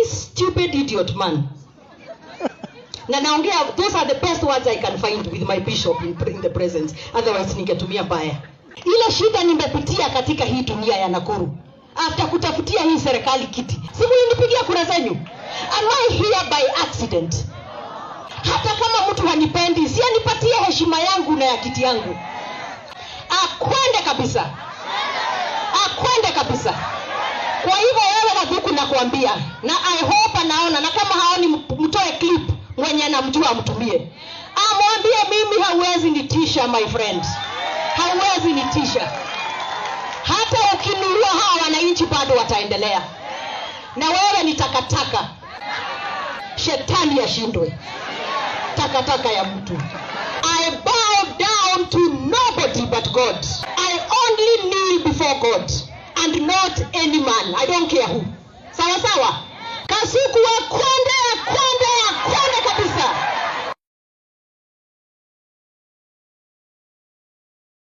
very stupid idiot man. Na naongea, those are the best words I can find with my bishop in the presence. Otherwise ningetumia baya. Ile shida nimepitia katika hii dunia ya Nakuru. After kutafutia hii serikali kiti. Simu nipigia kura zenyu. Am I here by accident? Hata kama mtu hanipendi, si anipatie heshima yangu na ya kiti yangu. Akwende kabisa. Akwende kabisa. Kwa hivyo wewe Wadhuku nakuambia, na I hope anaona, na kama haoni mtoe clip mwenye anamjua mtumie. Amwambie mimi hauwezi nitisha my friend. Hauwezi nitisha. Hata ukinunua hawa wananchi bado wataendelea. Na wewe ni takataka. Shetani ashindwe. Takataka ya mtu. I bow down to nobody but God. I only kneel before God and not any man. I don't care who. Sawa sawa. Kasuku wako